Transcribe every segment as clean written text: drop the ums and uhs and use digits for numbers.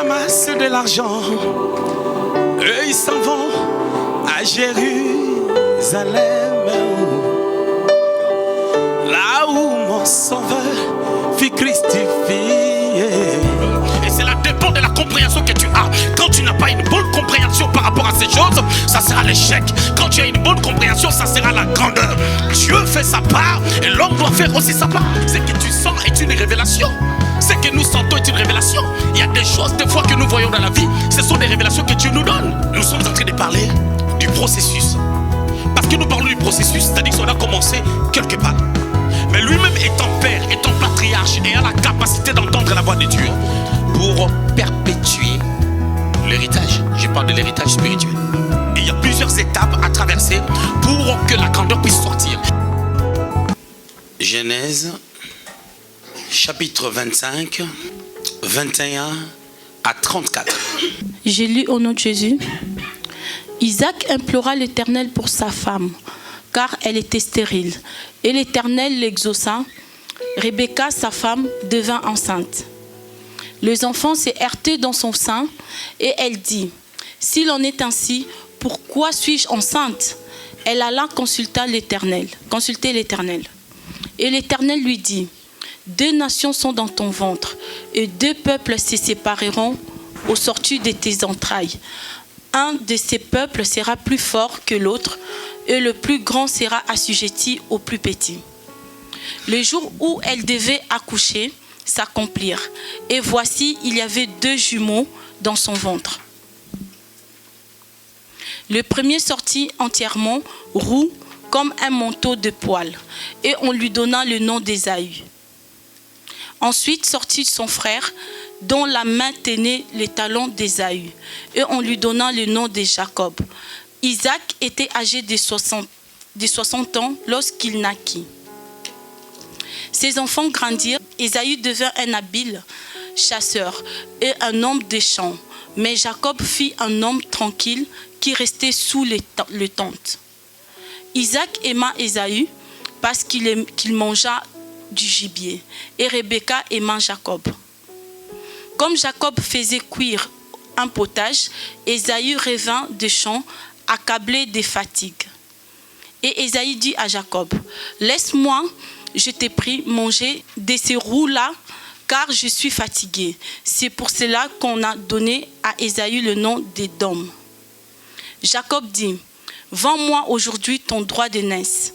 ramassent de l'argent. Eux, ils s'en vont à Jérusalem, là où mon sauveur fut crucifié. Et cela dépend de la compréhension que tu as. Quand tu n'as pas une bonne compréhension par rapport à ces choses, ça sera l'échec. Quand tu as une bonne compréhension, ça sera la grandeur. Dieu fait sa part et l'homme doit faire aussi sa part. Ce que tu sens est une révélation. Ce que nous sentons est une révélation. Il y a des choses, des fois, que nous voyons dans la vie. Ce sont des révélations que Dieu nous donne. Nous sommes en train de parler du processus. Parce que nous parlons du processus, c'est-à-dire qu'on a commencé quelque part. Mais lui-même étant père, étant patriarche et a la capacité d'entendre la voix de Dieu pour perpétuer l'héritage. Je parle de l'héritage spirituel. Et il y a plusieurs étapes à traverser pour que la grandeur puisse sortir. Genèse, chapitre 25, 21 à 34. J'ai lu au nom de Jésus. Isaac implora l'Éternel pour sa femme, car elle était stérile. Et l'Éternel l'exauça. Rebecca, sa femme, devint enceinte. Les enfants s'est heurté dans son sein, et elle dit, « S'il en est ainsi, pourquoi suis-je enceinte ?» Elle alla consulter l'Éternel. Et l'Éternel lui dit, « 2 nations sont dans ton ventre, et 2 peuples se sépareront au sortir de tes entrailles. Un de ces peuples sera plus fort que l'autre, et le plus grand sera assujetti au plus petit. » Le jour où elle devait accoucher s'accomplirent, et voici, il y avait 2 jumeaux dans son ventre. Le premier sortit entièrement roux comme un manteau de poils, et on lui donna le nom d'Ésaü. Ensuite sortit son frère, dont la main tenait les talons d'Ésaü, et on lui donna le nom de Jacob. Isaac était âgé de 60 ans lorsqu'il naquit. Ses enfants grandirent. Ésaü devint un habile chasseur et un homme des champs, mais Jacob fit un homme tranquille qui restait sous le tente. Isaac aima Ésaü parce qu'il mangea du gibier, et Rebecca aima Jacob. Comme Jacob faisait cuire un potage, Ésaü revint des champs, accablé de fatigue. Et Ésaü dit à Jacob, « Laisse-moi, je t'ai pris, manger de ces roux-là, car je suis fatigué. » C'est pour cela qu'on a donné à Ésaü le nom d'Édom. Jacob dit, « Vends-moi aujourd'hui ton droit d'aînesse. »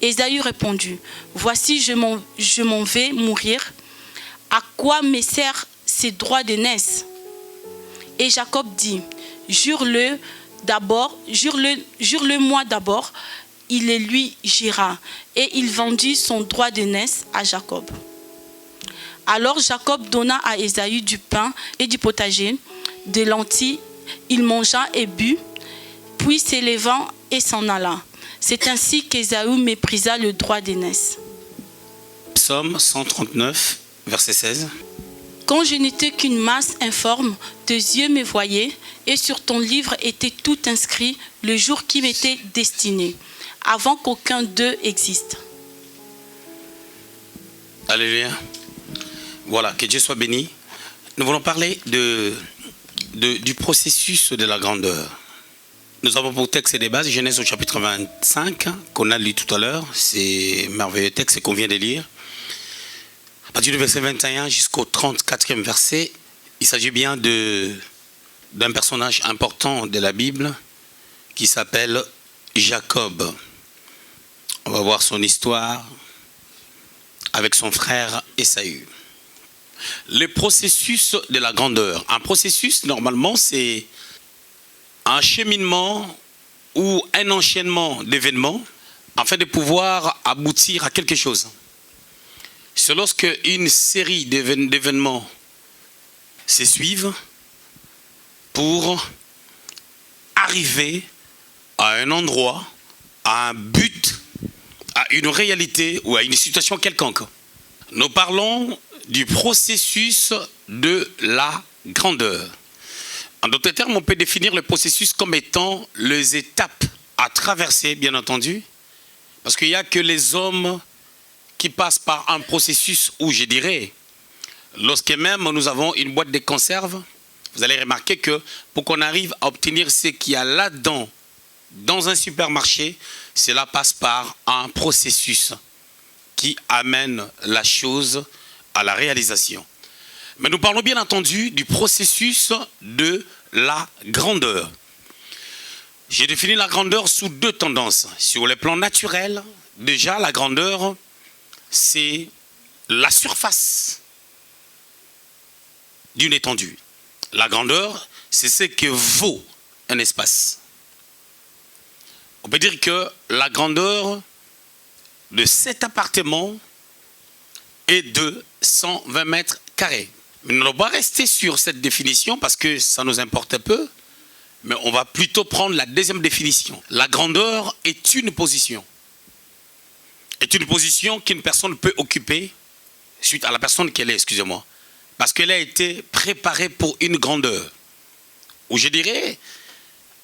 Ésaü répondit, « Voici, je m'en vais mourir. À quoi me sert ces droits d'aînesse ?» Et Jacob dit, « Jure-le moi d'abord. » Il le lui jura, et il vendit son droit d'aînesse à Jacob. Alors Jacob donna à Ésaü du pain et du potager, des lentilles. Il mangea et but, puis s'élevant et s'en alla. C'est ainsi qu'Ésaü méprisa le droit d'aînesse. Psaume 139, verset 16. Quand je n'étais qu'une masse informe, tes yeux me voyaient, et sur ton livre était tout inscrit le jour qui m'était destiné, avant qu'aucun d'eux existe. Alléluia. Voilà, que Dieu soit béni. Nous voulons parler du processus de la grandeur. Nous avons pour texte des bases, Genèse au chapitre 25, qu'on a lu tout à l'heure. C'est un merveilleux texte qu'on vient de lire. À partir du verset 21 jusqu'au 34e verset, il s'agit bien d'un personnage important de la Bible qui s'appelle Jacob. On va voir son histoire avec son frère Ésaü. Le processus de la grandeur. Un processus, normalement, c'est un cheminement ou un enchaînement d'événements afin de pouvoir aboutir à quelque chose. C'est lorsque une série d'événements se suivent pour arriver à un endroit, à un but, à une réalité ou à une situation quelconque. Nous parlons du processus de la grandeur. En d'autres termes, on peut définir le processus comme étant les étapes à traverser, bien entendu, parce qu'il n'y a que les hommes qui passent par un processus où, je dirais, Lorsque même nous avons une boîte de conserve, vous allez remarquer que pour qu'on arrive à obtenir ce qu'il y a là-dedans, dans un supermarché, cela passe par un processus qui amène la chose à la réalisation. Mais nous parlons bien entendu du processus de la grandeur. J'ai défini la grandeur sous deux tendances. Sur le plan naturel, déjà la grandeur, c'est la surface d'une étendue. La grandeur, c'est ce que vaut un espace. On peut dire que la grandeur de cet appartement est de 120 mètres carrés. Mais nous n'allons pas rester sur cette définition parce que ça nous importe peu, mais on va plutôt prendre la deuxième définition. La grandeur est une position. Est une position qu'une personne peut occuper suite à la personne qu'elle est, excusez-moi. Parce qu'elle a été préparée pour une grandeur. Ou je dirais,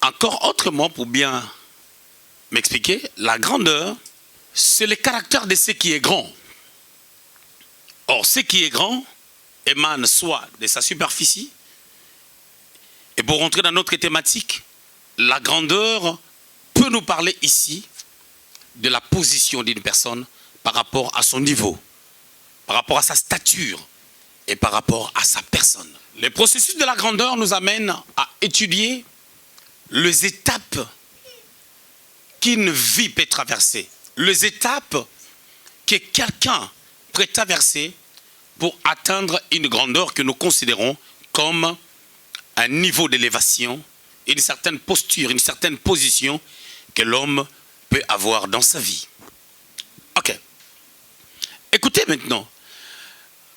encore autrement pour bien m'expliquer, la grandeur, c'est le caractère de ce qui est grand. Or, ce qui est grand émane soit de sa superficie, et pour rentrer dans notre thématique, la grandeur peut nous parler ici de la position d'une personne par rapport à son niveau, par rapport à sa stature et par rapport à sa personne. Le processus de la grandeur nous amène à étudier les étapes qu'une vie peut traverser, les étapes que quelqu'un peut traverser pour atteindre une grandeur que nous considérons comme un niveau d'élévation, une certaine posture, une certaine position que l'homme peut avoir dans sa vie. Ok. Écoutez maintenant.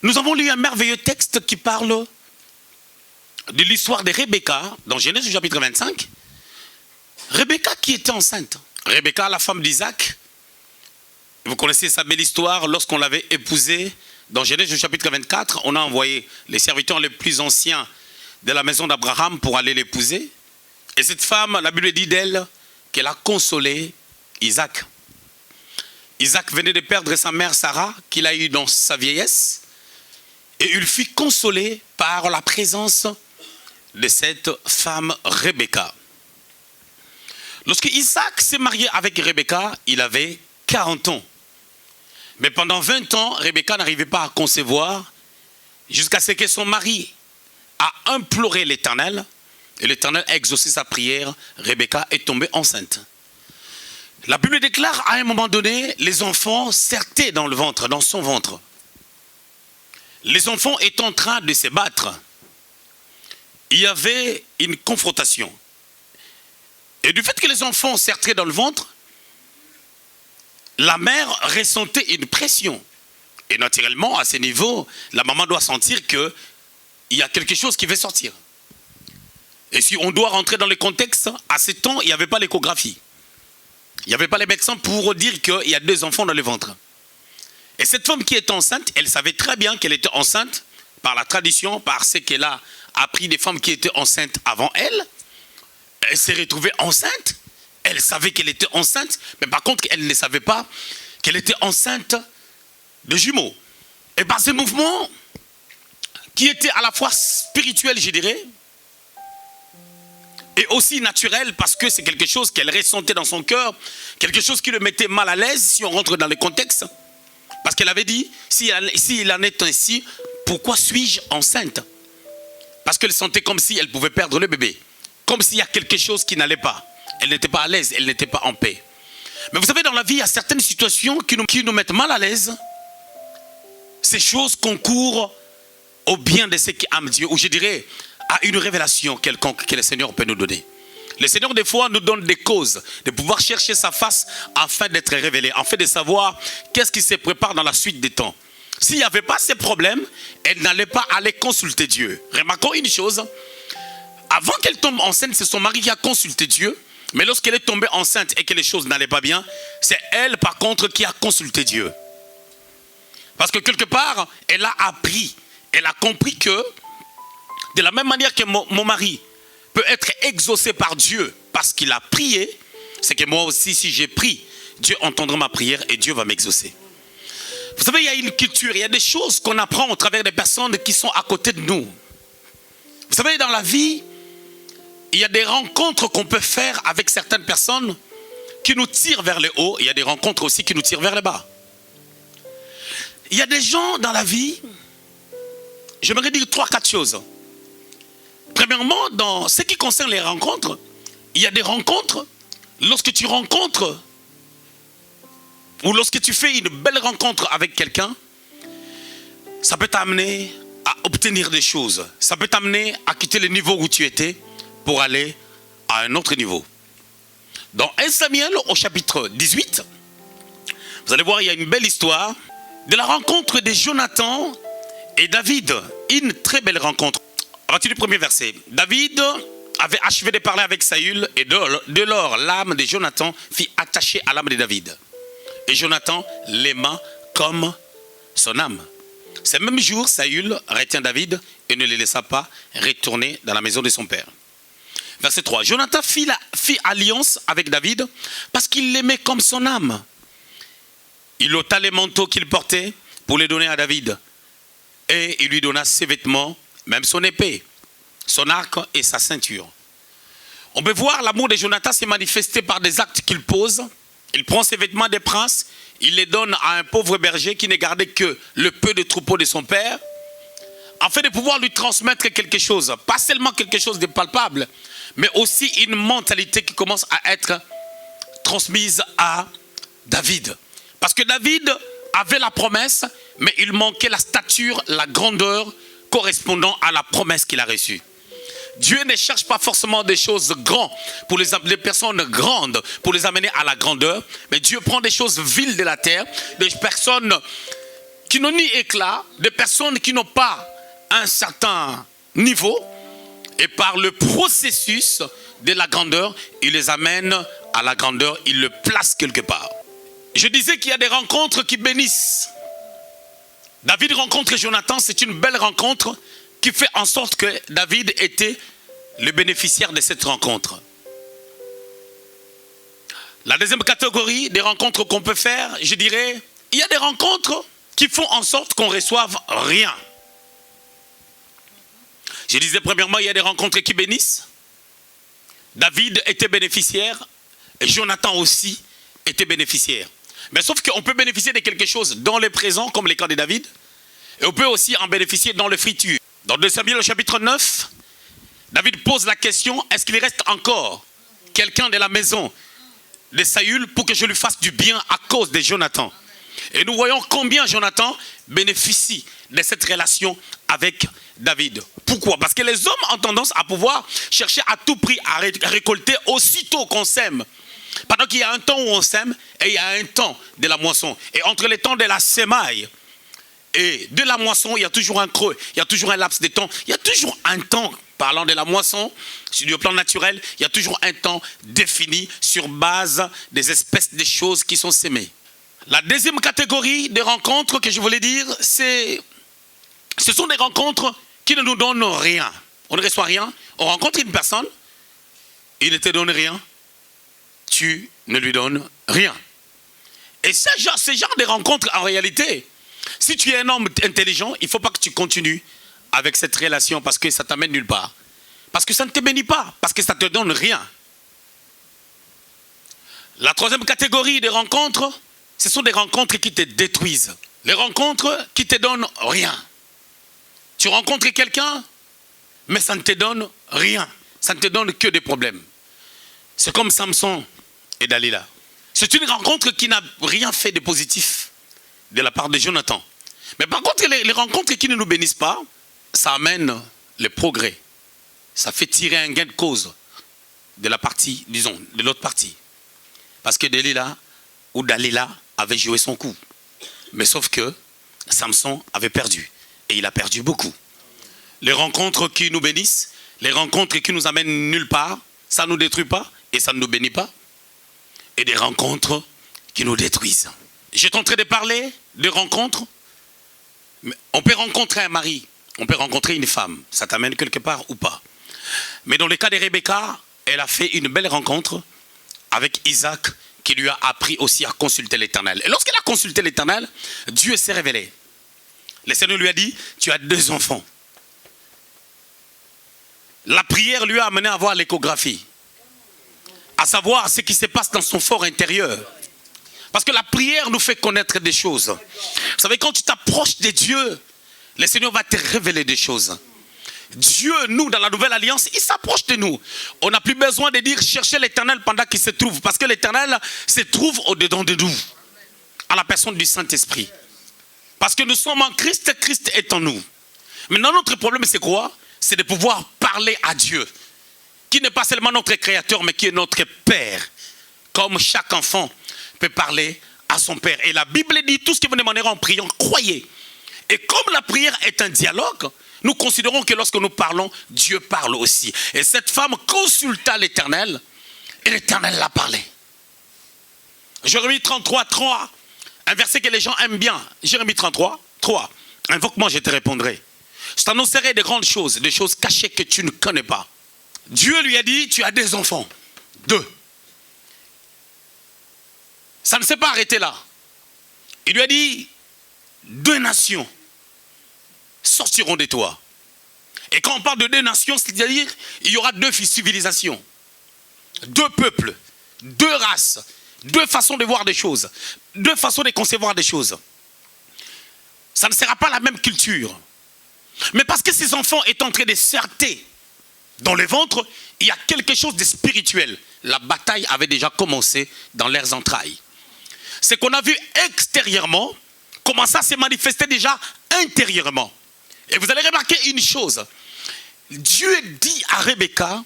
Nous avons lu un merveilleux texte qui parle de l'histoire de Rebecca, dans Genèse chapitre 25. Rebecca qui était enceinte. Rebecca, la femme d'Isaac. Vous connaissez sa belle histoire lorsqu'on l'avait épousée. Dans Genèse chapitre 24, on a envoyé les serviteurs les plus anciens de la maison d'Abraham pour aller l'épouser. Et cette femme, la Bible dit d'elle qu'elle a consolé Isaac. Isaac venait de perdre sa mère Sarah, qu'il a eue dans sa vieillesse. Et il fut consolé par la présence de cette femme Rebecca. Lorsque Isaac s'est marié avec Rebecca, il avait 40 ans. Mais pendant 20 ans, Rebecca n'arrivait pas à concevoir jusqu'à ce que son mari a imploré l'Éternel. Et l'Éternel a exaucé sa prière. Rebecca est tombée enceinte. La Bible déclare à un moment donné, les enfants sertaient dans le ventre, dans son ventre. Les enfants étaient en train de se battre. Il y avait une confrontation. Et du fait que les enfants sertaient dans le ventre, la mère ressentait une pression. Et naturellement, à ce niveau, la maman doit sentir qu'il y a quelque chose qui veut sortir. Et si on doit rentrer dans le contexte, à ce temps, il n'y avait pas l'échographie. Il n'y avait pas les médecins pour dire qu'il y a 2 enfants dans le ventre. Et cette femme qui est enceinte, elle savait très bien qu'elle était enceinte par la tradition, par ce qu'elle a appris des femmes qui étaient enceintes avant elle. Elle s'est retrouvée enceinte. Elle savait qu'elle était enceinte, mais par contre, elle ne savait pas qu'elle était enceinte de jumeaux. Et par ce mouvement, qui était à la fois spirituel, je dirais, et aussi naturel, parce que c'est quelque chose qu'elle ressentait dans son cœur, quelque chose qui le mettait mal à l'aise, si on rentre dans le contexte. Parce qu'elle avait dit, s'il en est ainsi, pourquoi suis-je enceinte? Parce qu'elle sentait comme si elle pouvait perdre le bébé. Comme s'il y a quelque chose qui n'allait pas. Elle n'était pas à l'aise, elle n'était pas en paix. Mais vous savez, dans la vie, il y a certaines situations qui nous mettent mal à l'aise. Ces choses concourent au bien de ceux qui aiment Dieu, ou je dirais à une révélation quelconque que le Seigneur peut nous donner. Le Seigneur, des fois, nous donne des causes de pouvoir chercher sa face afin d'être révélé, afin de savoir qu'est-ce qui se prépare dans la suite des temps. S'il n'y avait pas ces problèmes, elle n'allait pas aller consulter Dieu. Remarquons une chose, avant qu'elle tombe enceinte, c'est son mari qui a consulté Dieu, mais lorsqu'elle est tombée enceinte et que les choses n'allaient pas bien, c'est elle, par contre, qui a consulté Dieu. Parce que quelque part, elle a appris, elle a compris que, de la même manière que mon mari peut être exaucé par Dieu parce qu'il a prié, c'est que moi aussi, si j'ai prié, Dieu entendra ma prière et Dieu va m'exaucer. Vous savez, il y a une culture, il y a des choses qu'on apprend au travers des personnes qui sont à côté de nous. Vous savez, dans la vie, il y a des rencontres qu'on peut faire avec certaines personnes qui nous tirent vers le haut. Il y a des rencontres aussi qui nous tirent vers le bas. Il y a des gens dans la vie, j'aimerais dire 3-4 choses. Premièrement, dans ce qui concerne les rencontres, il y a des rencontres, lorsque tu rencontres, ou lorsque tu fais une belle rencontre avec quelqu'un, ça peut t'amener à obtenir des choses. Ça peut t'amener à quitter le niveau où tu étais pour aller à un autre niveau. Dans 1 Samuel au chapitre 18, vous allez voir, il y a une belle histoire de la rencontre de Jonathan et David. Une très belle rencontre. À partir du premier verset, David avait achevé de parler avec Saül et de lors l'âme de Jonathan fut attachée à l'âme de David. Et Jonathan l'aima comme son âme. Ce même jour, Saül retint David et ne le laissa pas retourner dans la maison de son père. Verset 3. Jonathan fit alliance avec David parce qu'il l'aimait comme son âme. Il ôta les manteaux qu'il portait pour les donner à David. Et il lui donna ses vêtements, même son épée, son arc et sa ceinture. On peut voir l'amour de Jonathan s'est manifesté par des actes qu'il pose. Il prend ses vêtements des princes, il les donne à un pauvre berger qui ne gardait que le peu de troupeaux de son père, afin de pouvoir lui transmettre quelque chose, pas seulement quelque chose de palpable, mais aussi une mentalité qui commence à être transmise à David. Parce que David avait la promesse, mais il manquait la stature, la grandeur correspondant à la promesse qu'il a reçue. Dieu ne cherche pas forcément des choses grandes pour les personnes grandes, pour les amener à la grandeur. Mais Dieu prend des choses viles de la terre, des personnes qui n'ont ni éclat, des personnes qui n'ont pas un certain niveau. Et par le processus de la grandeur, il les amène à la grandeur, il le place quelque part. Je disais qu'il y a des rencontres qui bénissent. David rencontre Jonathan, c'est une belle rencontre qui fait en sorte que David était le bénéficiaire de cette rencontre. La deuxième catégorie des rencontres qu'on peut faire, je dirais, il y a des rencontres qui font en sorte qu'on ne reçoive rien. Je disais premièrement, il y a des rencontres qui bénissent. David était bénéficiaire et Jonathan aussi était bénéficiaire. Mais sauf qu'on peut bénéficier de quelque chose dans le présent, comme les cas de David, et on peut aussi en bénéficier dans le futur. Dans 2 Samuel au chapitre 9, David pose la question, est-ce qu'il reste encore quelqu'un de la maison de Saül pour que je lui fasse du bien à cause de Jonathan? Et nous voyons combien Jonathan bénéficie de cette relation avec David. Pourquoi? Parce que les hommes ont tendance à pouvoir chercher à tout prix à récolter aussitôt qu'on sème. Pendant qu'il y a un temps où on sème et il y a un temps de la moisson. Et entre les temps de la sémaille et de la moisson, il y a toujours un creux, il y a toujours un laps de temps, il y a toujours un temps, parlant de la moisson, sur le plan naturel, il y a toujours un temps défini sur base des espèces de choses qui sont sémées. La deuxième catégorie de rencontres que je voulais dire, ce sont des rencontres qui ne nous donnent rien. On ne reçoit rien, on rencontre une personne, il ne te donne rien, tu ne lui donnes rien. Et ce genre de rencontres, en réalité, si tu es un homme intelligent, il ne faut pas que tu continues avec cette relation parce que ça t'amène nulle part. Parce que ça ne te bénit pas, parce que ça ne te donne rien. La troisième catégorie de rencontres, ce sont des rencontres qui te détruisent. Les rencontres qui te donnent rien. Tu rencontres quelqu'un, mais ça ne te donne rien. Ça ne te donne que des problèmes. C'est comme Samson et Dalila. C'est une rencontre qui n'a rien fait de positif de la part de Jonathan. Mais par contre, les rencontres qui ne nous bénissent pas, ça amène le progrès. Ça fait tirer un gain de cause de la partie, disons, de l'autre partie. Parce que Dalila ou Dalila avait joué son coup. Mais sauf que Samson avait perdu. Et il a perdu beaucoup. Les rencontres qui nous bénissent, les rencontres qui nous amènent nulle part, ça ne nous détruit pas et ça ne nous bénit pas. Et des rencontres qui nous détruisent. J'étais en train de parler de rencontres. On peut rencontrer un mari, on peut rencontrer une femme. Ça t'amène quelque part ou pas. Mais dans le cas de Rebecca, elle a fait une belle rencontre avec Isaac qui lui a appris aussi à consulter l'Éternel. Et lorsqu'elle a consulté l'Éternel, Dieu s'est révélé. Le Seigneur lui a dit, tu as 2 enfants. La prière lui a amené à voir l'échographie, à savoir ce qui se passe dans son fort intérieur. Parce que la prière nous fait connaître des choses. Vous savez, quand tu t'approches de Dieu, le Seigneur va te révéler des choses. Dieu, nous, dans la nouvelle alliance, il s'approche de nous. On n'a plus besoin de dire chercher l'Éternel pendant qu'il se trouve. Parce que l'Éternel se trouve au-dedans de nous, à la personne du Saint-Esprit. Parce que nous sommes en Christ, Christ est en nous. Maintenant, notre problème, c'est quoi? C'est de pouvoir parler à Dieu, qui n'est pas seulement notre Créateur, mais qui est notre Père. Comme chaque enfant peut parler à son Père. Et la Bible dit, tout ce que vous demanderez en priant, croyez. Et comme la prière est un dialogue, nous considérons que lorsque nous parlons, Dieu parle aussi. Et cette femme consulta l'Éternel, et l'Éternel l'a parlé. Jérémie 33, 3, un verset que les gens aiment bien. Jérémie 33, 3. Invoque-moi, je te répondrai. Je t'annoncerai de grandes choses, des choses cachées que tu ne connais pas. Dieu lui a dit, tu as 2 enfants. 2. Ça ne s'est pas arrêté là. Il lui a dit, 2 nations sortiront de toi. Et quand on parle de 2 nations, c'est-à-dire, il y aura 2 civilisations, 2 peuples, 2 races, 2 façons de voir des choses, 2 façons de concevoir des choses. Ça ne sera pas la même culture. Mais parce que ces enfants est en train de serter dans le ventre, il y a quelque chose de spirituel. La bataille avait déjà commencé dans leurs entrailles. C'est qu'on a vu extérieurement comment ça s'est manifesté déjà intérieurement. Et vous allez remarquer une chose. Dieu dit à Rebecca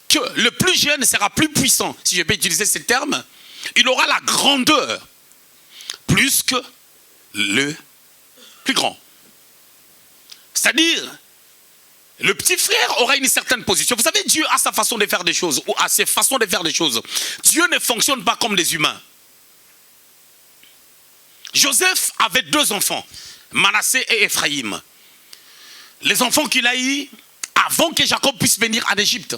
que le plus jeune sera plus puissant, si je peux utiliser ce terme. Il aura la grandeur plus que le plus grand. C'est-à-dire, le petit frère aura une certaine position. Vous savez, Dieu a sa façon de faire des choses, ou a ses façons de faire des choses. Dieu ne fonctionne pas comme les humains. Joseph avait 2 enfants, Manassé et Ephraïm. Les enfants qu'il a eus avant que Jacob puisse venir en Égypte.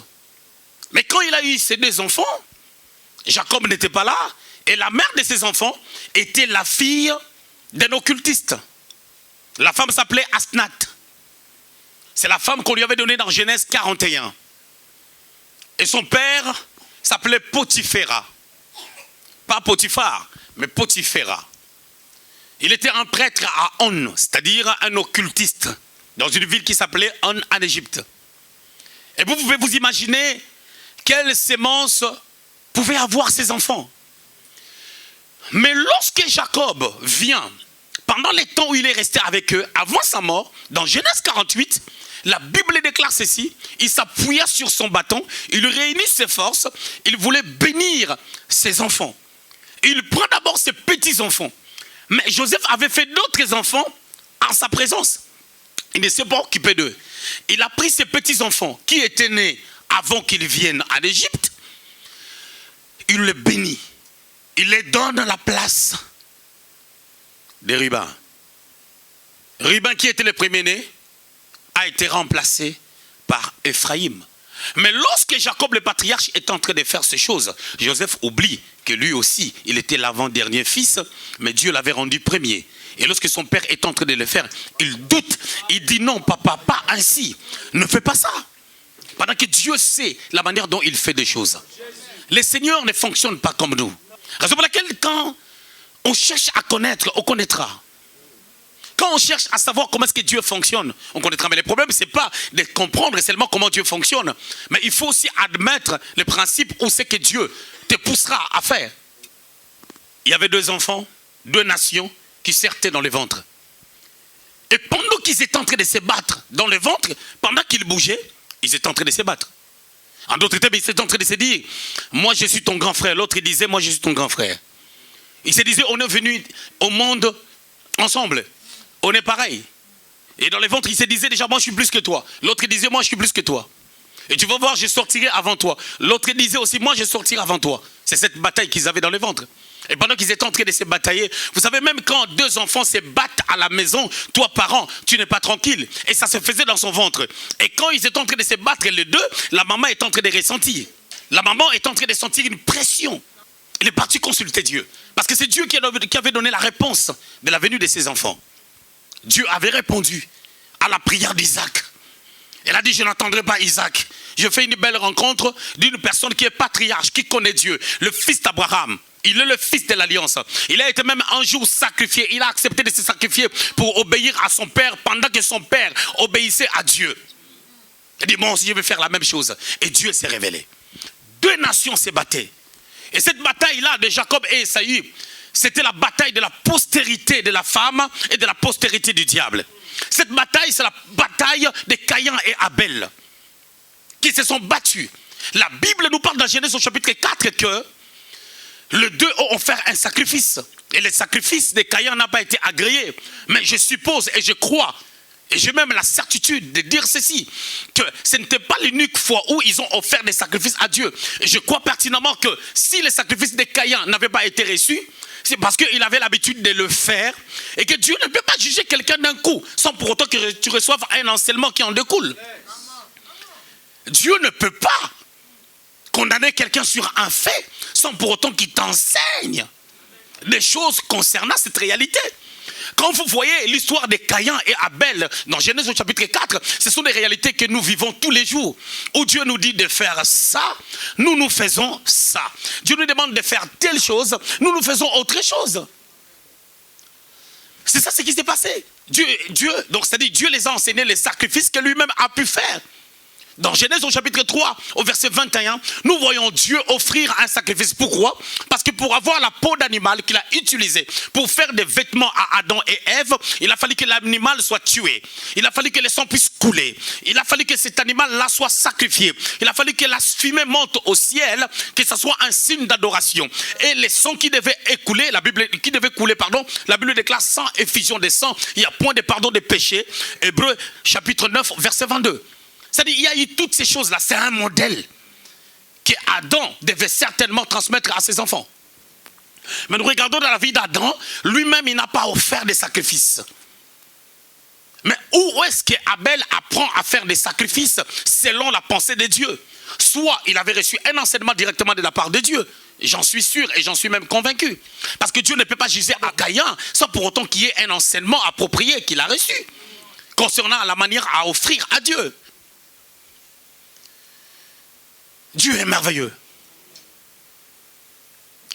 Mais quand il a eu ces 2 enfants, Jacob n'était pas là, et la mère de ses enfants était la fille d'un occultiste. La femme s'appelait Asnath. C'est la femme qu'on lui avait donnée dans Genèse 41. Et son père s'appelait Potiphéra. Pas Potiphar, mais Potiphéra. Il était un prêtre à On, c'est-à-dire un occultiste, dans une ville qui s'appelait On en Égypte. Et vous pouvez vous imaginer quelle sémence pouvaient avoir ses enfants. Mais lorsque Jacob vient, pendant les temps où il est resté avec eux, avant sa mort, dans Genèse 48, la Bible déclare ceci, il s'appuya sur son bâton, il réunit ses forces, il voulait bénir ses enfants. Il prend d'abord ses petits-enfants. Mais Joseph avait fait d'autres enfants en sa présence. Il ne s'est pas occupé d'eux. Il a pris ses petits-enfants qui étaient nés avant qu'ils viennent en Égypte. Il les bénit. Il les donne la place de Ruben. Ruben, qui était le premier-né, a été remplacé par Ephraïm. Mais lorsque Jacob le patriarche est en train de faire ces choses, Joseph oublie que lui aussi, il était l'avant-dernier fils, mais Dieu l'avait rendu premier. Et lorsque son père est en train de le faire, il doute. Il dit non, papa, pas ainsi. Ne fais pas ça. Pendant que Dieu sait la manière dont il fait des choses. Le Seigneur ne fonctionne pas comme nous. Raison pour laquelle quand on cherche à connaître, on connaîtra. Quand on cherche à savoir comment est-ce que Dieu fonctionne, on connaîtra. Mais le problème, ce n'est pas de comprendre seulement comment Dieu fonctionne. Mais il faut aussi admettre le principe où c'est que Dieu te poussera à faire. Il y avait 2 enfants, 2 nations qui sertaient dans le ventre. Et pendant qu'ils étaient en train de se battre dans le ventre, pendant qu'ils bougeaient, ils étaient en train de se battre. En d'autres termes, ils étaient en train de se dire, moi je suis ton grand frère. L'autre il disait, moi je suis ton grand frère. Ils se disaient, on est venus au monde ensemble. On est pareil. Et dans les ventres, il se disait déjà, moi je suis plus que toi. L'autre disait, moi je suis plus que toi. Et tu vas voir, je sortirai avant toi. L'autre disait aussi, moi je sortirai avant toi. C'est cette bataille qu'ils avaient dans le ventre. Et pendant qu'ils étaient en train de se batailler, vous savez, même quand 2 enfants se battent à la maison, toi parent, tu n'es pas tranquille. Et ça se faisait dans son ventre. Et quand ils étaient en train de se battre les 2, la maman est en train de ressentir. La maman est en train de sentir une pression. Il est parti consulter Dieu. Parce que c'est Dieu qui avait donné la réponse de la venue de ses enfants. Dieu avait répondu à la prière d'Isaac. Elle a dit, je n'attendrai pas Isaac. Je fais une belle rencontre d'une personne qui est patriarche, qui connaît Dieu, le fils d'Abraham. Il est le fils de l'alliance. Il a été même un jour sacrifié. Il a accepté de se sacrifier pour obéir à son père pendant que son père obéissait à Dieu. Il dit, bon, si je vais faire la même chose. Et Dieu s'est révélé. Deux nations se battaient. Et cette bataille-là de Jacob et Esaü, c'était la bataille de la postérité de la femme et de la postérité du diable. Cette bataille, c'est la bataille de Caïn et Abel qui se sont battus. La Bible nous parle dans Genèse au chapitre 4 que les deux ont offert un sacrifice. Et le sacrifice de Caïn n'a pas été agréé. Mais je suppose et je crois, et j'ai même la certitude de dire ceci, que ce n'était pas l'unique fois où ils ont offert des sacrifices à Dieu. Et je crois pertinemment que si le sacrifice de Caïn n'avait pas été reçu, c'est parce qu'il avait l'habitude de le faire et que Dieu ne peut pas juger quelqu'un d'un coup sans pour autant que tu reçoives un enseignement qui en découle. Dieu ne peut pas condamner quelqu'un sur un fait sans pour autant qu'il t'enseigne des choses concernant cette réalité. Quand vous voyez l'histoire de Caïn et Abel dans Genèse au chapitre 4, ce sont des réalités que nous vivons tous les jours. Où Dieu nous dit de faire ça, nous faisons ça. Dieu nous demande de faire telle chose, nous faisons autre chose. C'est ça ce qui s'est passé. Dieu, donc c'est-à-dire Dieu les a enseigné les sacrifices que lui-même a pu faire. Dans Genèse au chapitre 3, au verset 21, nous voyons Dieu offrir un sacrifice. Pourquoi? Parce que pour avoir la peau d'animal qu'il a utilisée pour faire des vêtements à Adam et Ève, il a fallu que l'animal soit tué. Il a fallu que le sang puisse couler. Il a fallu que cet animal-là soit sacrifié. Il a fallu que la fumée monte au ciel, que ce soit un signe d'adoration. Et le sang qui devait couler, la Bible déclare sans effusion de sang, il n'y a point de pardon des péchés. Hébreux chapitre 9, verset 22. C'est-à-dire il y a eu toutes ces choses-là. C'est un modèle que Adam devait certainement transmettre à ses enfants. Mais nous regardons dans la vie d'Adam, lui-même il n'a pas offert des sacrifices. Mais où est-ce qu'Abel apprend à faire des sacrifices selon la pensée de Dieu? Soit il avait reçu un enseignement directement de la part de Dieu. J'en suis sûr et j'en suis même convaincu. Parce que Dieu ne peut pas juger à Caïn sans pour autant qu'il y ait un enseignement approprié qu'il a reçu concernant la manière à offrir à Dieu. Dieu est merveilleux.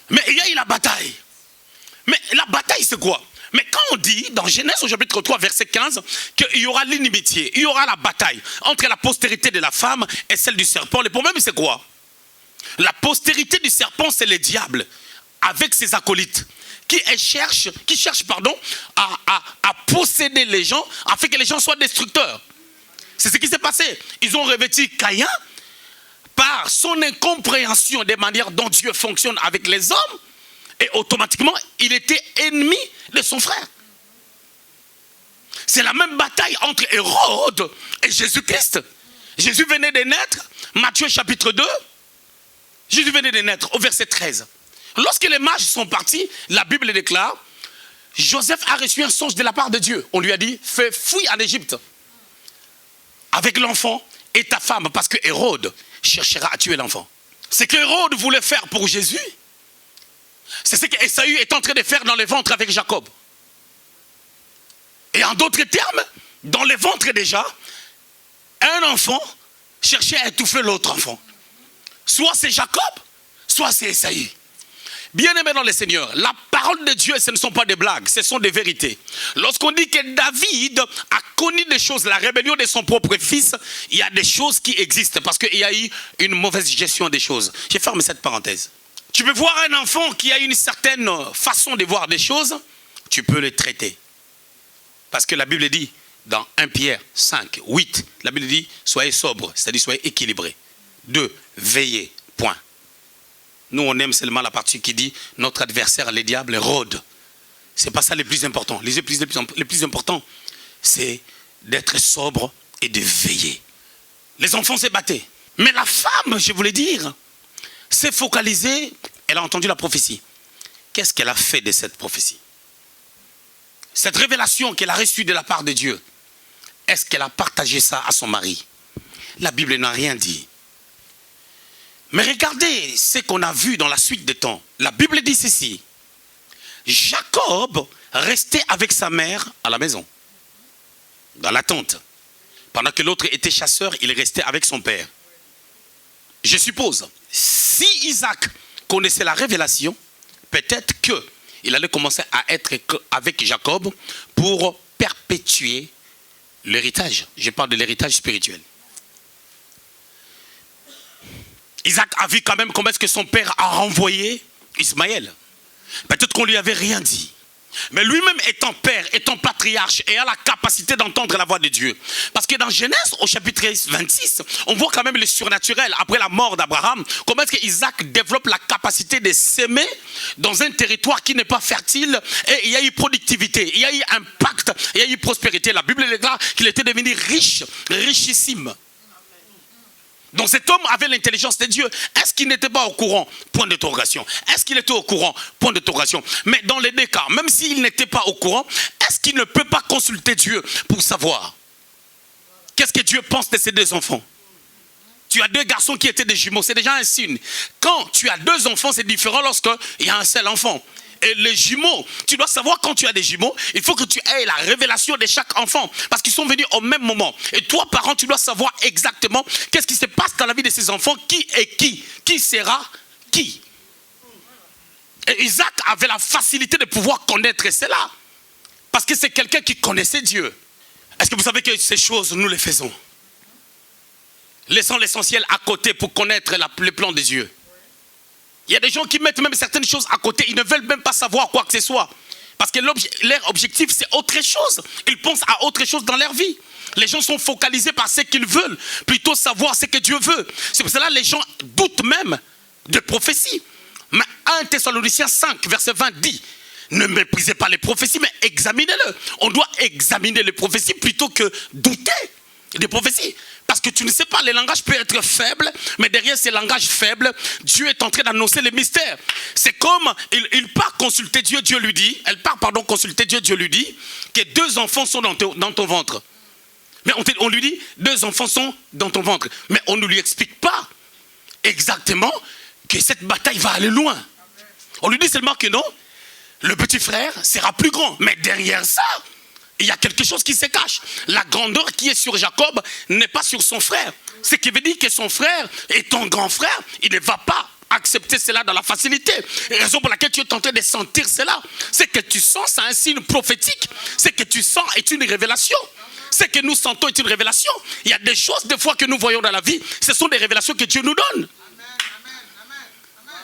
Mais il y a eu la bataille. Mais la bataille c'est quoi? Mais quand on dit dans Genèse au chapitre 3 verset 15 qu'il y aura l'inimitié, il y aura la bataille entre la postérité de la femme et celle du serpent, le problème c'est quoi? La postérité du serpent c'est le diable avec ses acolytes qui cherchent à posséder les gens afin que les gens soient destructeurs. C'est ce qui s'est passé. Ils ont revêtu Caïn par son incompréhension des manières dont Dieu fonctionne avec les hommes, et automatiquement, il était ennemi de son frère. C'est la même bataille entre Hérode et Jésus-Christ. Jésus venait de naître, Matthieu chapitre 2, Jésus venait de naître au verset 13. Lorsque les mages sont partis, la Bible déclare, Joseph a reçu un songe de la part de Dieu. On lui a dit, fais fouille en Égypte avec l'enfant et ta femme, parce que Hérode cherchera à tuer l'enfant. Ce que Hérode voulait faire pour Jésus, c'est ce qu'Ésaü est en train de faire dans le ventre avec Jacob. Et en d'autres termes, dans le ventre déjà, un enfant cherchait à étouffer l'autre enfant. Soit c'est Jacob, soit c'est Ésaü. Bien-aimés dans le Seigneur, la parole de Dieu, ce ne sont pas des blagues, ce sont des vérités. Lorsqu'on dit que David a connu des choses, la rébellion de son propre fils, il y a des choses qui existent parce qu'il y a eu une mauvaise gestion des choses. Je ferme cette parenthèse. Tu peux voir un enfant qui a une certaine façon de voir des choses, tu peux le traiter. Parce que la Bible dit, dans 1 Pierre 5, 8, la Bible dit, soyez sobre, c'est-à-dire soyez équilibrés. 2, veillez, point. Nous, on aime seulement la partie qui dit notre adversaire, le diable, rôde. Ce n'est pas ça le plus important. Le plus important, c'est d'être sobre et de veiller. Les enfants s'est battaient. Mais la femme, je voulais dire, s'est focalisée, elle a entendu la prophétie. Qu'est-ce qu'elle a fait de cette prophétie? Cette révélation qu'elle a reçue de la part de Dieu, est-ce qu'elle a partagé ça à son mari? La Bible n'a rien dit. Mais regardez ce qu'on a vu dans la suite des temps. La Bible dit ceci. Jacob restait avec sa mère à la maison, dans la tente. Pendant que l'autre était chasseur, il restait avec son père. Je suppose, si Isaac connaissait la révélation, peut-être qu'il allait commencer à être avec Jacob pour perpétuer l'héritage. Je parle de l'héritage spirituel. Isaac a vu quand même comment est-ce que son père a renvoyé Ismaël. Peut-être qu'on ne lui avait rien dit. Mais lui-même étant père, étant patriarche et a la capacité d'entendre la voix de Dieu. Parce que dans Genèse au chapitre 26, on voit quand même le surnaturel après la mort d'Abraham. Comment est-ce qu'Isaac développe la capacité de s'aimer dans un territoire qui n'est pas fertile. Et il y a eu productivité, il y a eu impact, il y a eu prospérité. La Bible déclare qu'il était devenu riche, richissime. Donc cet homme avait l'intelligence de Dieu. Est-ce qu'il n'était pas au courant? Point d'interrogation. Est-ce qu'il était au courant? Point d'interrogation. Mais dans les deux cas, même s'il n'était pas au courant, est-ce qu'il ne peut pas consulter Dieu pour savoir qu'est-ce que Dieu pense de ces deux enfants? Tu as deux garçons qui étaient des jumeaux, c'est déjà un signe. Quand tu as deux enfants, c'est différent lorsqu'il y a un seul enfant. Et les jumeaux, tu dois savoir quand tu as des jumeaux, il faut que tu aies la révélation de chaque enfant. Parce qu'ils sont venus au même moment. Et toi, parent, tu dois savoir exactement qu'est-ce qui se passe dans la vie de ces enfants. Qui est qui? Qui sera qui? Et Isaac avait la facilité de pouvoir connaître cela. Parce que c'est quelqu'un qui connaissait Dieu. Est-ce que vous savez que ces choses, nous les faisons? Laissons l'essentiel à côté pour connaître le plan de Dieu. Il y a des gens qui mettent même certaines choses à côté. Ils ne veulent même pas savoir quoi que ce soit. Parce que leur objectif, c'est autre chose. Ils pensent à autre chose dans leur vie. Les gens sont focalisés par ce qu'ils veulent, plutôt savoir ce que Dieu veut. C'est pour cela que les gens doutent même de prophéties. Mais 1 Thessaloniciens 5, verset 20 dit, ne méprisez pas les prophéties, mais examinez-le. On doit examiner les prophéties plutôt que douter des prophéties. Parce que tu ne sais pas, le langage peut être faible, mais derrière ces langages faibles, Dieu est en train d'annoncer les mystères. C'est comme, il part consulter Dieu, Dieu lui dit, consulter Dieu, Dieu lui dit, que deux enfants sont dans ton ventre. Mais on lui dit, deux enfants sont dans ton ventre. Mais on ne lui explique pas exactement que cette bataille va aller loin. On lui dit seulement que non, le petit frère sera plus grand. Mais derrière ça, il y a quelque chose qui se cache. La grandeur qui est sur Jacob n'est pas sur son frère. Ce qui veut dire que son frère est ton grand frère. Il ne va pas accepter cela dans la facilité. Et raison pour laquelle tu es tenté de sentir cela, c'est que tu sens, c'est un signe prophétique. Ce que tu sens est une révélation. Ce que nous sentons est une révélation. Il y a des choses des fois que nous voyons dans la vie, ce sont des révélations que Dieu nous donne.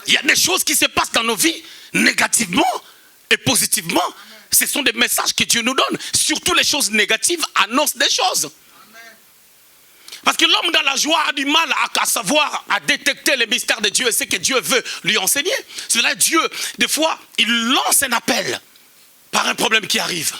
Il y a des choses qui se passent dans nos vies négativement et positivement. Ce sont des messages que Dieu nous donne. Surtout les choses négatives annoncent des choses. Parce que l'homme dans la joie a du mal à savoir, à détecter les mystères de Dieu et ce que Dieu veut lui enseigner. C'est là Dieu, des fois, il lance un appel par un problème qui arrive.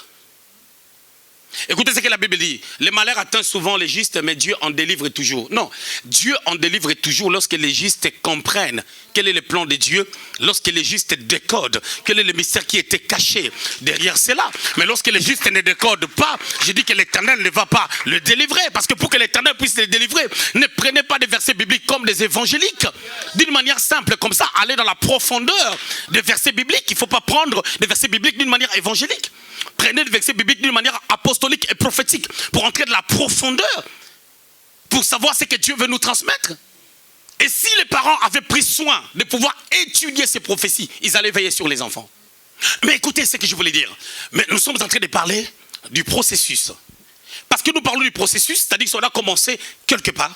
Écoutez ce que la Bible dit. Le malheur atteint souvent les justes, mais Dieu en délivre toujours. Non, Dieu en délivre toujours lorsque les justes comprennent quel est le plan de Dieu, lorsque les justes décodent quel est le mystère qui était caché derrière cela. Mais lorsque les justes ne décodent pas, je dis que l'Éternel ne va pas le délivrer. Parce que pour que l'Éternel puisse le délivrer, ne prenez pas des versets bibliques comme des évangéliques. D'une manière simple, comme ça, allez dans la profondeur des versets bibliques. Il ne faut pas prendre des versets bibliques d'une manière évangélique. Prenez des versets bibliques d'une manière apostolique et prophétique pour entrer de la profondeur, pour savoir ce que Dieu veut nous transmettre. Et si les parents avaient pris soin de pouvoir étudier ces prophéties, ils allaient veiller sur les enfants. Mais écoutez ce que je voulais dire. Mais nous sommes en train de parler du processus. Parce que nous parlons du processus, c'est-à-dire qu'on a commencé quelque part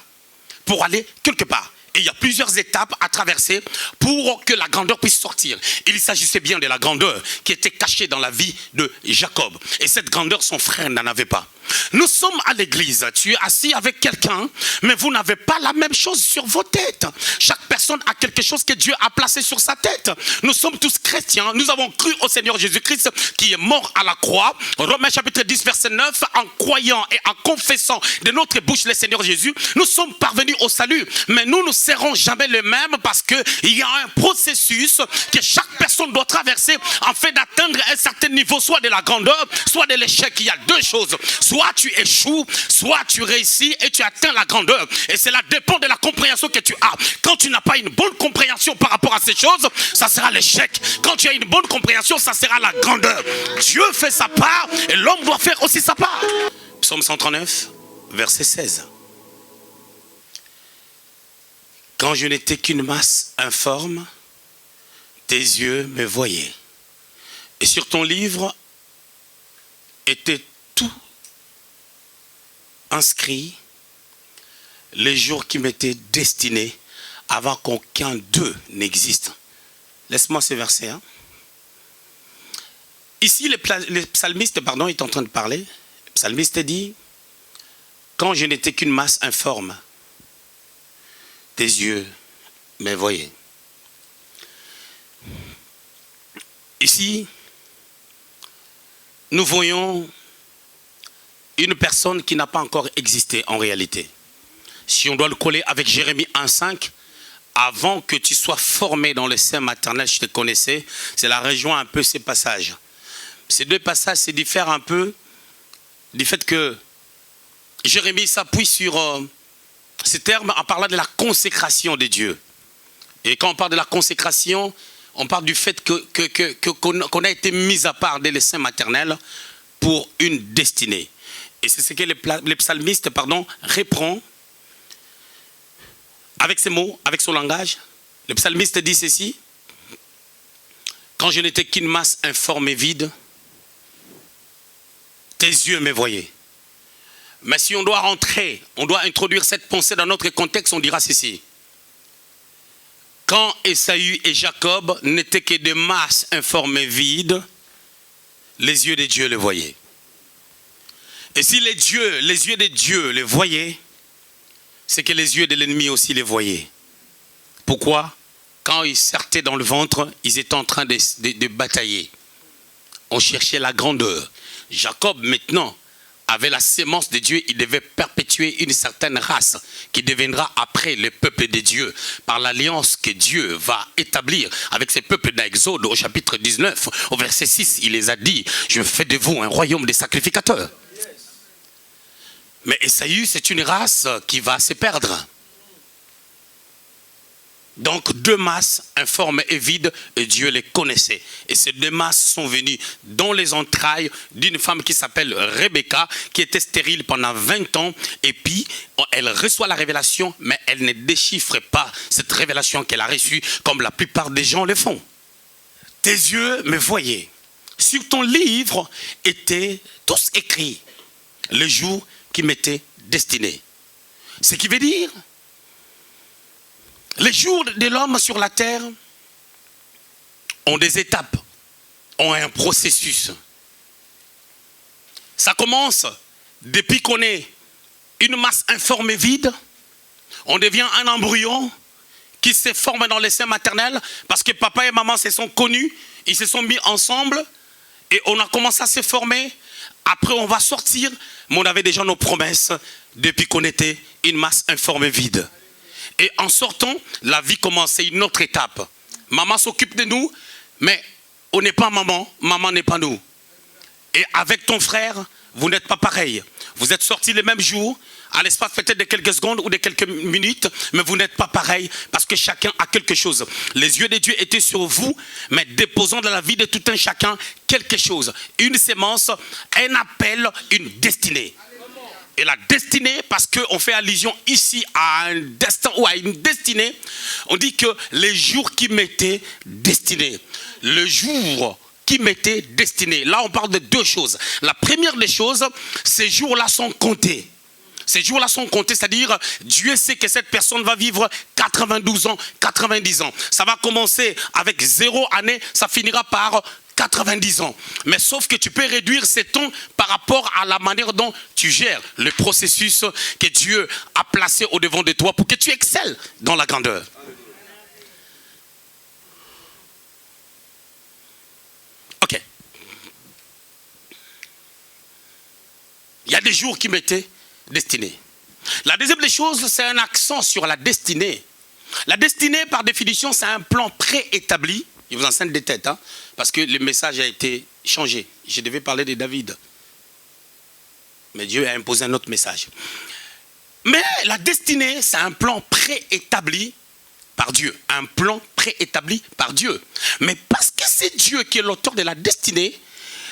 pour aller quelque part. Et il y a plusieurs étapes à traverser pour que la grandeur puisse sortir. Il s'agissait bien de la grandeur qui était cachée dans la vie de Jacob. Et cette grandeur, son frère n'en avait pas. Nous sommes à l'église. Tu es assis avec quelqu'un, mais vous n'avez pas la même chose sur vos têtes. Chaque personne a quelque chose que Dieu a placé sur sa tête. Nous sommes tous chrétiens. Nous avons cru au Seigneur Jésus-Christ qui est mort à la croix. Romains chapitre 10, verset 9. En croyant et en confessant de notre bouche le Seigneur Jésus, nous sommes parvenus au salut. Mais nous ne serons jamais les mêmes parce qu'il y a un processus que chaque personne doit traverser afin d'atteindre un certain niveau, soit de la grandeur, soit de l'échec. Il y a deux choses. Soit soit tu échoues, soit tu réussis et tu atteins la grandeur. Et cela dépend de la compréhension que tu as. Quand tu n'as pas une bonne compréhension par rapport à ces choses, ça sera l'échec. Quand tu as une bonne compréhension, ça sera la grandeur. Dieu fait sa part et l'homme doit faire aussi sa part. Psaume 139, verset 16. Quand je n'étais qu'une masse informe, tes yeux me voyaient. Et sur ton livre était tout inscrit, les jours qui m'étaient destinés avant qu'aucun d'eux n'existe. Laisse-moi ce verset. Hein. Ici, le psalmiste est en train de parler. Le psalmiste dit, quand je n'étais qu'une masse informe, tes yeux me voyaient. Ici, nous voyons une personne qui n'a pas encore existé en réalité. Si on doit le coller avec Jérémie 1,5, avant que tu sois formé dans le sein maternel, je te connaissais, c'est la rejoint un peu ces passages. Ces deux passages se diffèrent un peu du fait que Jérémie s'appuie sur ce terme en parlant de la consécration de Dieu. Et quand on parle de la consécration, on parle du fait qu'on a été mis à part dès le sein maternel pour une destinée. Et c'est ce que le psalmiste reprend avec ses mots, avec son langage. Le psalmiste dit ceci: quand je n'étais qu'une masse informe et vide, tes yeux me voyaient. Mais si on doit rentrer, on doit introduire cette pensée dans notre contexte, on dira ceci: quand Ésaü et Jacob n'étaient que des masses informes et vides, les yeux de Dieu les voyaient. Et si les yeux de Dieu les voyaient, c'est que les yeux de l'ennemi aussi les voyaient. Pourquoi? Quand ils sortaient dans le ventre, ils étaient en train de batailler. On cherchait la grandeur. Jacob, maintenant, avait la sémence de Dieu. Il devait perpétuer une certaine race qui deviendra après le peuple de Dieu, par l'alliance que Dieu va établir avec ses peuples d'Exode. Au chapitre 19, au verset 6, il les a dit: je fais de vous un royaume de sacrificateurs. Mais Ésaü, c'est une race qui va se perdre. Donc deux masses informes et vides, et Dieu les connaissait. Et ces deux masses sont venues dans les entrailles d'une femme qui s'appelle Rebecca, qui était stérile pendant 20 ans. Et puis, elle reçoit la révélation, mais elle ne déchiffre pas cette révélation qu'elle a reçue, comme la plupart des gens le font. Tes yeux me voyaient. Sur ton livre étaient tous écrits les jours qui m'étaient destinés. Ce qui veut dire, les jours de l'homme sur la terre ont des étapes, ont un processus. Ça commence depuis qu'on est une masse informe et vide. On devient un embryon qui se forme dans le sein maternel parce que papa et maman se sont connus, ils se sont mis ensemble et on a commencé à se former. Après on va sortir, mais on avait déjà nos promesses depuis qu'on était une masse informe et vide. Et en sortant, la vie commence, c'est une autre étape. Maman s'occupe de nous, mais on n'est pas maman, maman n'est pas nous. Et avec ton frère, vous n'êtes pas pareil. Vous êtes sortis le même jour, à l'espace peut-être de quelques secondes ou de quelques minutes, mais vous n'êtes pas pareil parce que chacun a quelque chose. Les yeux de Dieu étaient sur vous, mais déposant dans la vie de tout un chacun quelque chose. Une sémence, un appel, une destinée. Et la destinée, parce qu'on fait allusion ici à un destin ou à une destinée, on dit que les jours qui m'étaient destinés. Le jour qui m'était destiné. Là, on parle de deux choses. La première des choses, ces jours-là sont comptés. Ces jours-là sont comptés, c'est-à-dire Dieu sait que cette personne va vivre 92 ans, 90 ans. Ça va commencer avec 0 année, ça finira par 90 ans. Mais sauf que tu peux réduire ces temps par rapport à la manière dont tu gères le processus que Dieu a placé au devant de toi pour que tu excelles dans la grandeur. Ok. Il y a des jours qui m'étaient destinés. La deuxième des choses, c'est un accent sur la destinée. La destinée, par définition, c'est un plan préétabli. Je vous enseigne des têtes, hein, parce que le message a été changé. Je devais parler de David. Mais Dieu a imposé un autre message. Mais la destinée, c'est un plan préétabli par Dieu. Un plan préétabli par Dieu. Mais parce que c'est Dieu qui est l'auteur de la destinée,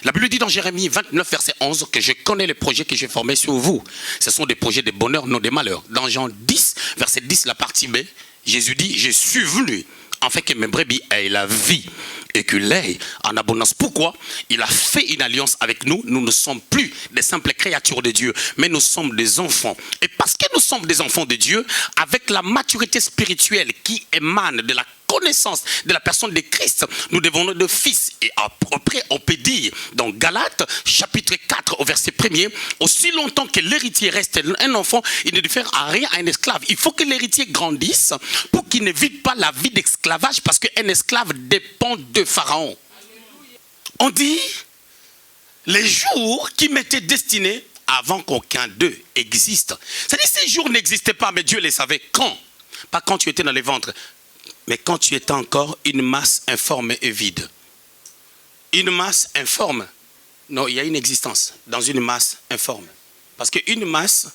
la Bible dit dans Jérémie 29, verset 11, que je connais les projets que j'ai formés sur vous. Ce sont des projets de bonheur, non des malheurs. Dans Jean 10, verset 10, la partie B, Jésus dit, je suis venu afin que mes brebis aient la vie et que l'aient en abondance. Pourquoi? Il a fait une alliance avec nous. Nous ne sommes plus des simples créatures de Dieu, mais nous sommes des enfants. Et parce que nous sommes des enfants de Dieu, avec la maturité spirituelle qui émane de la connaissance de la personne de Christ, nous devons de fils. Et après, on peut dire dans Galates, chapitre 4, au verset 1er, aussi longtemps que l'héritier reste un enfant, il ne diffère à rien à un esclave. Il faut que l'héritier grandisse pour qu'il ne vive pas la vie d'esclavage, parce qu'un esclave dépend de Pharaon. On dit les jours qui m'étaient destinés avant qu'aucun d'eux existe. C'est-à-dire ces jours n'existaient pas, mais Dieu les savait quand. Pas quand tu étais dans les ventres, mais quand tu étais encore une masse informe et vide. Une masse informe. Non, il y a une existence dans une masse informe. Parce qu'une masse,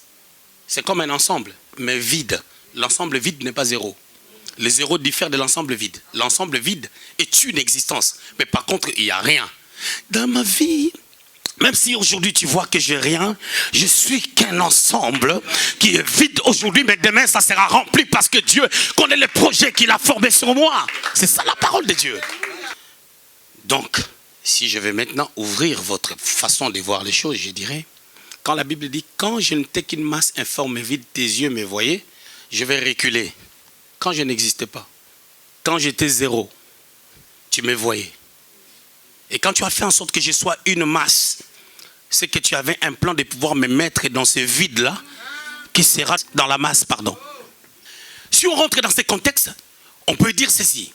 c'est comme un ensemble, mais vide. L'ensemble vide n'est pas zéro. Les zéros diffèrent de l'ensemble vide. L'ensemble vide est une existence. Mais par contre, il n'y a rien. Dans ma vie, même si aujourd'hui tu vois que j'ai rien, je suis qu'un ensemble qui est vide aujourd'hui, mais demain ça sera rempli parce que Dieu connaît les projets qu'il a formés sur moi. C'est ça la parole de Dieu. Donc, si je vais maintenant ouvrir votre façon de voir les choses, je dirais, quand la Bible dit, quand je n'étais qu'une masse informe et vide, tes yeux me voyaient, je vais reculer. Quand je n'existais pas, quand j'étais zéro, tu me voyais. Et quand tu as fait en sorte que je sois une masse, c'est que tu avais un plan de pouvoir me mettre dans ce vide-là, qui sera dans la masse, pardon. Si on rentre dans ces contextes, on peut dire ceci.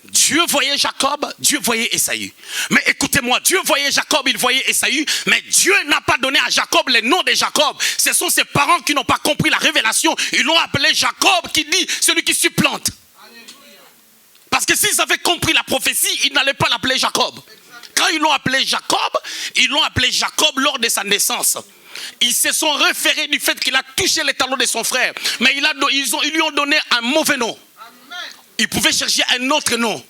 Dieu voyait Jacob, Dieu voyait Ésaü. Mais écoutez-moi, Dieu voyait Jacob, il voyait Ésaü, mais Dieu n'a pas donné à Jacob le nom de Jacob. Ce sont ses parents qui n'ont pas compris la révélation. Ils l'ont appelé Jacob, qui dit celui qui supplante. Parce que s'ils avaient compris la prophétie, ils n'allaient pas l'appeler Jacob. Quand ils l'ont appelé Jacob lors de sa naissance. Ils se sont référés du fait qu'il a touché les talons de son frère. Mais ils lui ont donné un mauvais nom. Ils pouvaient chercher un autre nom.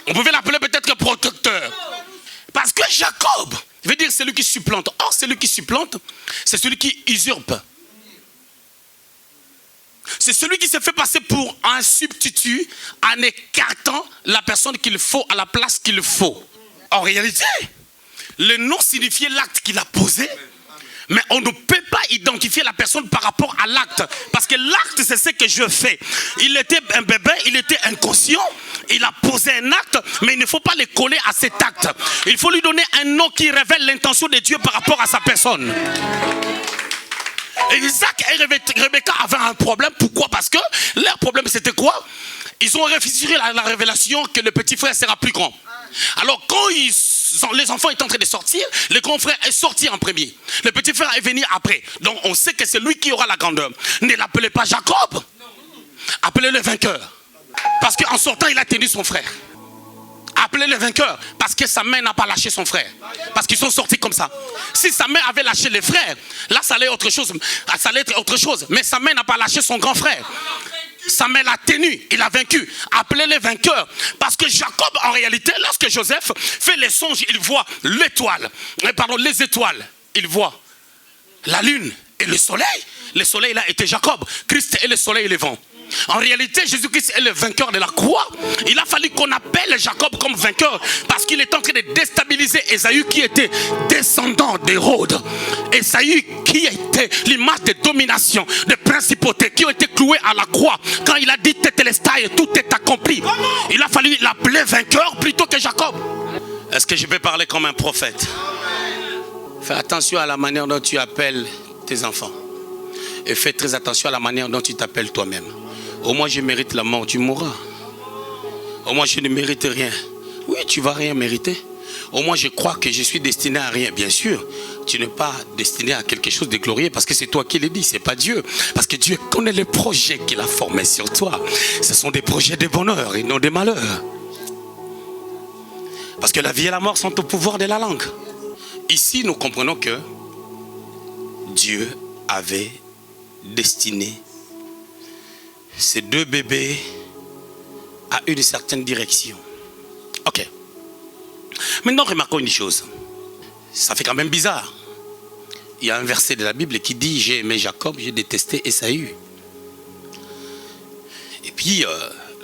On pouvait l'appeler peut-être protecteur. Parce que Jacob veut dire celui qui supplante. Or, celui qui supplante, c'est celui qui usurpe. C'est celui qui se fait passer pour un substitut en écartant la personne qu'il faut à la place qu'il faut. En réalité, le nom signifiait l'acte qu'il a posé. Mais on ne peut pas identifier la personne par rapport à l'acte. Parce que l'acte, c'est ce que je fais. Il était un bébé, il était inconscient. Il a posé un acte, mais il ne faut pas le coller à cet acte. Il faut lui donner un nom qui révèle l'intention de Dieu par rapport à sa personne. Et Isaac et Rebecca avaient un problème. Pourquoi? Parce que leur problème, c'était quoi? Ils ont refusé la révélation que le petit frère sera plus grand. Alors quand les enfants étaient en train de sortir, le grand frère est sorti en premier. Le petit frère est venu après. Donc on sait que c'est lui qui aura la grandeur. Ne l'appelez pas Jacob. Appelez-le vainqueur. Parce qu'en sortant, il a tenu son frère. Appelez-le vainqueur. Parce que sa main n'a pas lâché son frère. Parce qu'ils sont sortis comme ça. Si sa main avait lâché les frères, là ça allait être autre chose. Ça allait être autre chose. Mais sa main n'a pas lâché son grand frère. Sa main l'a tenu, il a vaincu. Appelez-les vainqueurs. Parce que Jacob, en réalité, lorsque Joseph fait les songes, il voit l'étoile. Pardon, les étoiles. Il voit la lune et le soleil. Le soleil là était Jacob. Christ est le soleil et le vent. En réalité, Jésus-Christ est le vainqueur de la croix. Il a fallu qu'on appelle Jacob comme vainqueur parce qu'il est en train de déstabiliser Ésaü qui était descendant d'Hérode. Ésaü qui était l'image de domination, de principauté qui ont été cloués à la croix. Quand il a dit Tétélestai, tout est accompli. Il a fallu l'appeler vainqueur plutôt que Jacob. Est-ce que je peux parler comme un prophète? Fais attention à la manière dont tu appelles tes enfants. Et fais très attention à la manière dont tu t'appelles toi-même. Au moins je mérite la mort, tu mourras. Au moins je ne mérite rien. Oui, tu ne vas rien mériter. Au moins je crois que je suis destiné à rien. Bien sûr, tu n'es pas destiné à quelque chose de glorieux parce que c'est toi qui le dis, c'est pas Dieu. Parce que Dieu connaît les projets qu'il a formés sur toi. Ce sont des projets de bonheur et non de malheur. Parce que la vie et la mort sont au pouvoir de la langue. Ici, nous comprenons que Dieu avait destiné ces deux bébés à une certaine direction. Ok. Maintenant, remarquons une chose. Ça fait quand même bizarre. Il y a un verset de la Bible qui dit « J'ai aimé Jacob, j'ai détesté Ésaü ». Et puis,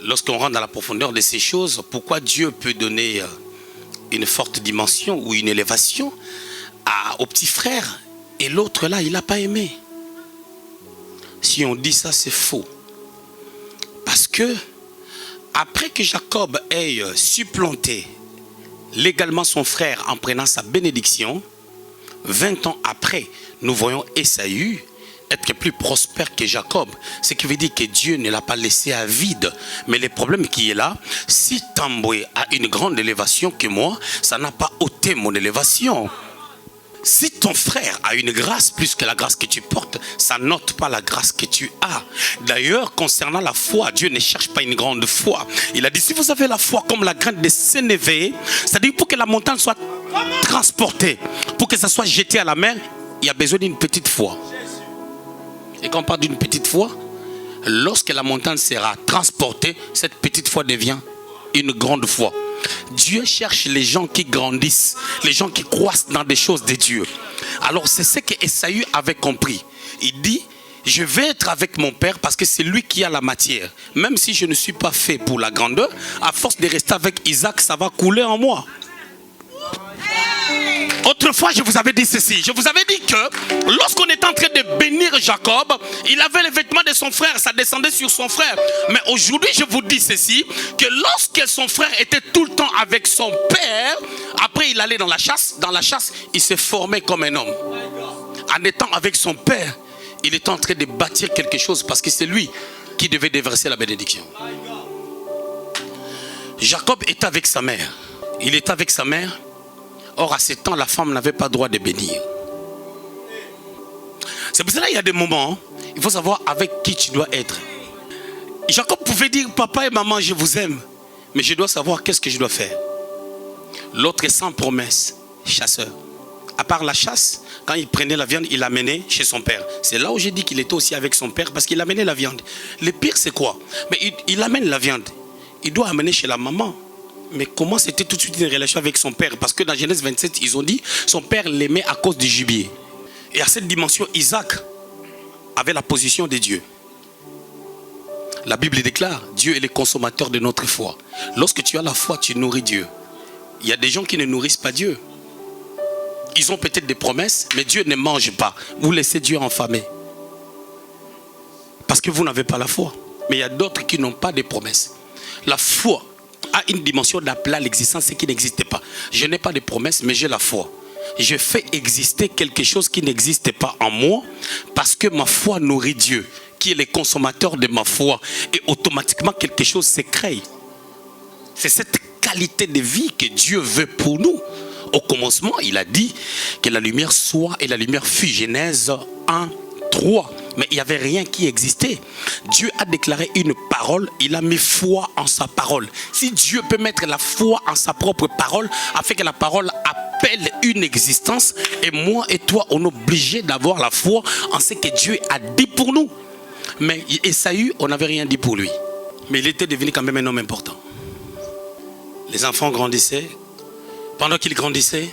lorsqu'on rentre dans la profondeur de ces choses, pourquoi Dieu peut donner une forte dimension ou une élévation au petit frère et l'autre là, il n'a pas aimé? Si on dit ça, c'est faux. Parce que, après que Jacob ait supplanté légalement son frère en prenant sa bénédiction, 20 ans après, nous voyons Ésaü être plus prospère que Jacob. Ce qui veut dire que Dieu ne l'a pas laissé à vide. Mais le problème qui est là, si Tamboué a une grande élévation que moi, ça n'a pas ôté mon élévation. Si ton frère a une grâce plus que la grâce que tu portes, ça n'ôte pas la grâce que tu as. D'ailleurs, concernant la foi, Dieu ne cherche pas une grande foi. Il a dit, si vous avez la foi comme la graine de sénévé, c'est-à-dire pour que la montagne soit transportée, pour que ça soit jeté à la mer, il y a besoin d'une petite foi. Et quand on parle d'une petite foi, lorsque la montagne sera transportée, cette petite foi devient une grande foi. Dieu cherche les gens qui grandissent, les gens qui croissent dans des choses de Dieu. Alors c'est ce que Ésaü avait compris. Il dit, je vais être avec mon père parce que c'est lui qui a la matière. Même si je ne suis pas fait pour la grandeur, à force de rester avec Isaac, ça va couler en moi. Autrefois, je vous avais dit ceci. Je vous avais dit que lorsqu'on était en train de bénir Jacob, il avait les vêtements de son frère, ça descendait sur son frère. Mais aujourd'hui, je vous dis ceci, que lorsque son frère était tout le temps avec son père, après il allait dans la chasse, il s'est formé comme un homme. En étant avec son père, il était en train de bâtir quelque chose parce que c'est lui qui devait déverser la bénédiction. Jacob était avec sa mère. Il était avec sa mère. Or, à ce temps, la femme n'avait pas le droit de bénir. C'est pour cela qu'il y a des moments, il faut savoir avec qui tu dois être. Jacob pouvait dire, papa et maman, je vous aime. Mais je dois savoir qu'est-ce que je dois faire. L'autre est sans promesse, chasseur. À part la chasse, quand il prenait la viande, il l'amenait chez son père. C'est là où j'ai dit qu'il était aussi avec son père parce qu'il amenait la viande. Le pire, c'est quoi? Mais il amène la viande. Il doit amener chez la maman. Mais comment c'était tout de suite une relation avec son père? Parce que dans Genèse 27, ils ont dit son père l'aimait à cause du gibier. Et à cette dimension, Isaac avait la position de Dieu. La Bible déclare, Dieu est le consommateur de notre foi. Lorsque tu as la foi, tu nourris Dieu. Il y a des gens qui ne nourrissent pas Dieu. Ils ont peut-être des promesses, mais Dieu ne mange pas. Vous laissez Dieu enfamer. Parce que vous n'avez pas la foi. Mais il y a d'autres qui n'ont pas de promesses. La foi a une dimension d'appeler à l'existence qui n'existe pas. Je n'ai pas de promesses, mais j'ai la foi. Je fais exister quelque chose qui n'existe pas en moi parce que ma foi nourrit Dieu, qui est le consommateur de ma foi. Et automatiquement, quelque chose se crée. C'est cette qualité de vie que Dieu veut pour nous. Au commencement, il a dit que la lumière soit et la lumière fut. Genèse 1, 3. Mais il n'y avait rien qui existait. Dieu a déclaré une parole, il a mis foi en sa parole. Si Dieu peut mettre la foi en sa propre parole, afin que la parole appelle une existence, et moi et toi, on est obligé d'avoir la foi en ce que Dieu a dit pour nous. Mais Ésaü, on n'avait rien dit pour lui. Mais il était devenu quand même un homme important. Les enfants grandissaient. Pendant qu'ils grandissaient,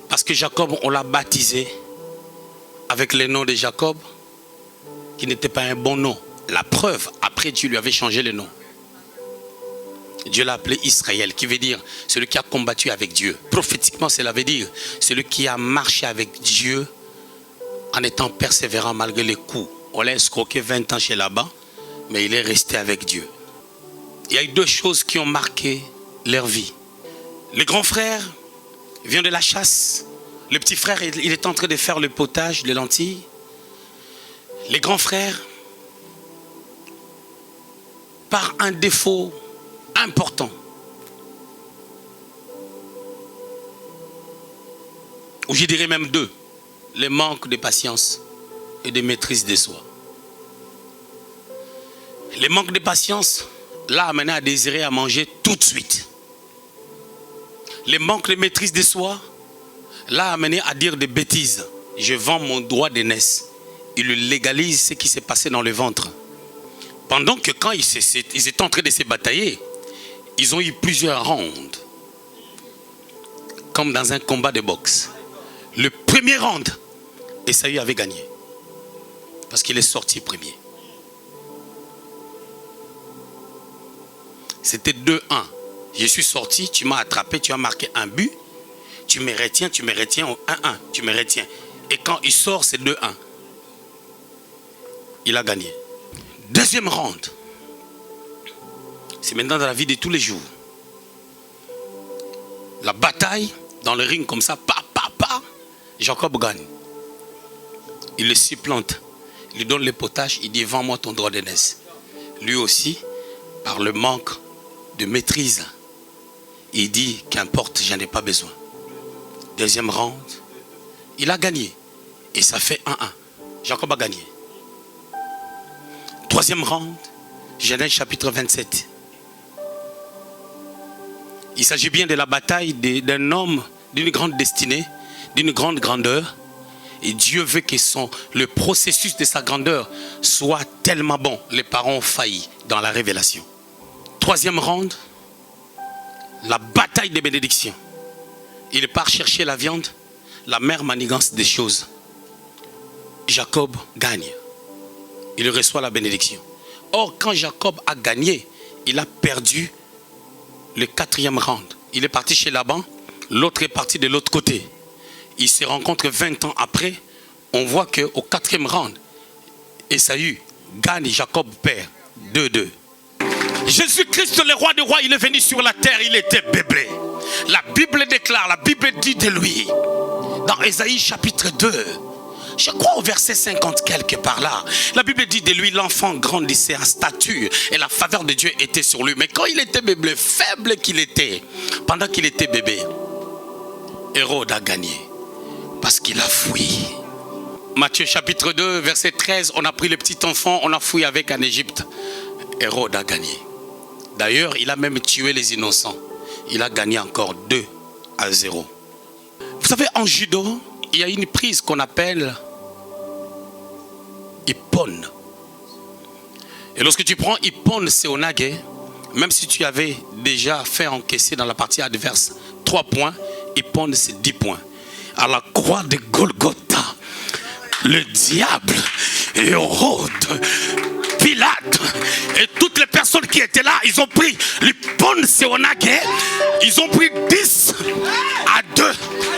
parce que Jacob, on l'a baptisé avec le nom de Jacob, qui n'était pas un bon nom. La preuve, après Dieu lui avait changé le nom. Dieu l'a appelé Israël, qui veut dire celui qui a combattu avec Dieu. Prophétiquement, cela veut dire celui qui a marché avec Dieu en étant persévérant malgré les coups. On l'a escroqué 20 ans chez Laban, mais il est resté avec Dieu. Il y a eu deux choses qui ont marqué leur vie. Le grand frère vient de la chasse. Le petit frère, il est en train de faire le potage de lentilles. Les grands frères, par un défaut important, ou je dirais même deux, le manque de patience et de maîtrise de soi. Le manque de patience l'a amené à désirer à manger tout de suite. Le manque de maîtrise de soi l'a amené à dire des bêtises. je vends mon droit d'aînesse. Il légalise ce qui s'est passé dans le ventre. Pendant que quand ils étaient en train de se batailler, ils ont eu plusieurs rounds. Comme dans un combat de boxe. Le premier round, Esaü avait gagné. Parce qu'il est sorti premier. C'était 2-1. Je suis sorti, tu m'as attrapé, tu as marqué un but. Tu me retiens au 1-1. Tu me retiens. Et quand il sort, c'est 2-1. Il a gagné. Deuxième round. C'est maintenant dans la vie de tous les jours. La bataille, dans le ring comme ça, Jacob gagne. Il le supplante. Il lui donne le potage, il dit, vends-moi ton droit d'aînesse. Lui aussi, par le manque de maîtrise, il dit, qu'importe, j'en ai pas besoin. Deuxième round, il a gagné. Et ça fait 1-1. Jacob a gagné. Troisième round, Genèse chapitre 27. Il s'agit bien de la bataille d'un homme d'une grande destinée, d'une grande grandeur. Et Dieu veut que le processus de sa grandeur soit tellement bon. Les parents ont failli dans la révélation. Troisième round, la bataille des bénédictions. Il part chercher la viande, la mère manigance des choses. Jacob gagne. Il reçoit la bénédiction. Or, quand Jacob a gagné, il a perdu le quatrième round. Il est parti chez Laban, l'autre est parti de l'autre côté. Ils se rencontrent 20 ans après. On voit qu'au quatrième round, Esaü gagne, Jacob perd 2-2. Jésus-Christ, le roi des rois, il est venu sur la terre, il était bébé. La Bible déclare, la Bible dit de lui, dans Ésaïe chapitre 2, je crois au verset 50 quelque part là, la Bible dit de lui, l'enfant grandissait en stature et la faveur de Dieu était sur lui. Mais quand il était bébé, faible qu'il était, pendant qu'il était bébé, Hérode a gagné parce qu'il a fui. Matthieu chapitre 2, verset 13, on a pris le petit enfant, on a fui avec en Égypte. Hérode a gagné. D'ailleurs, il a même tué les innocents. Il a gagné encore 2-0. Vous savez, en judo, il y a une prise qu'on appelle Ippon. Et lorsque tu prends Ippon Seonage, même si tu avais déjà fait encaisser dans la partie adverse 3 points, Ippon c'est 10 points. À la croix de Golgotha, le diable, Hérode, Pilate et toutes les personnes qui étaient là, ils ont pris l'Ippon Seonage, ils ont pris 10 à 2.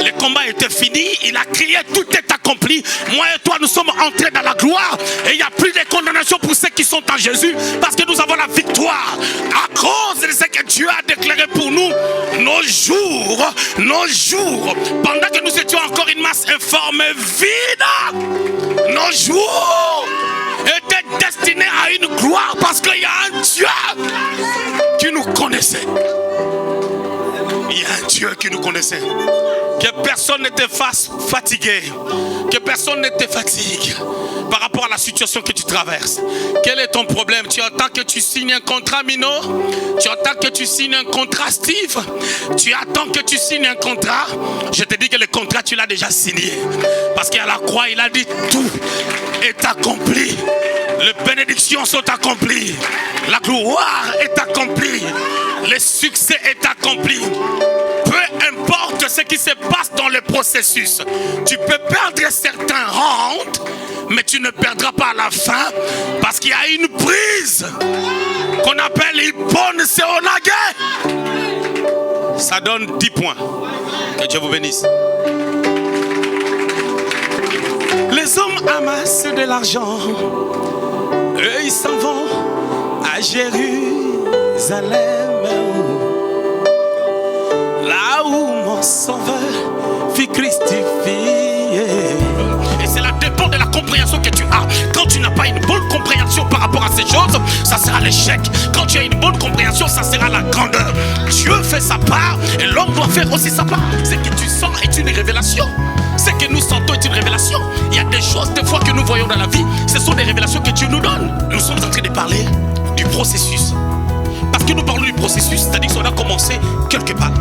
Le combat était fini, il a crié, tout est accompli. Moi et toi, nous sommes entrés dans la gloire et il n'y a plus de condamnation pour ceux qui sont en Jésus parce que nous avons la victoire à cause de ce que Dieu a déclaré pour nous. Nos jours, pendant que nous étions encore une masse informe vide, nos jours étaient destinés à une gloire parce qu'il y a un Dieu qui nous connaissait. Il y a un Dieu qui nous connaissait. Que personne ne te fasse fatiguer. Que personne ne te fatigue par rapport à la situation que tu traverses. Quel est ton problème? Tu attends que tu signes un contrat, Mino? Tu attends que tu signes un contrat, Steve? Tu attends que tu signes un contrat? Je te dis que le contrat, tu l'as déjà signé. Parce qu'à la croix, il a dit tout est accompli. Les bénédictions sont accomplies. La gloire est accomplie. Le succès est accompli. Peu importe ce qui se passe dans le processus, tu peux perdre certains rounds, mais tu ne perdras pas à la fin parce qu'il y a une prise qu'on appelle Ippon Seonage. Ça donne 10 points. Que Dieu vous bénisse. Les hommes amassent de l'argent et ils s'en vont à Jérusalem, là où mon sauveur fut crucifié. Et cela dépend de la compréhension que tu as. Quand tu n'as pas une bonne compréhension par rapport à ces choses, ça sera l'échec. Quand tu as une bonne compréhension, ça sera la grandeur. Dieu fait sa part et l'homme doit faire aussi sa part. Ce que tu sens est une révélation. Ce que nous sentons est une révélation. Il y a des choses, des fois, que nous voyons dans la vie. Ce sont des révélations que Dieu nous donne. Nous sommes en train de parler du processus. Parce que nous parlons du processus, c'est-à-dire qu'on a commencé quelque part.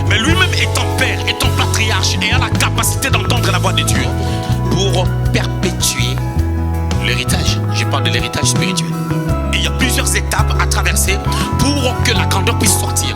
Mais lui-même étant père, étant patriarche et a la capacité d'entendre la voix de Dieu, pour perpétuer l'héritage. Je parle de l'héritage spirituel. Et il y a plusieurs étapes à traverser pour que la grandeur puisse sortir.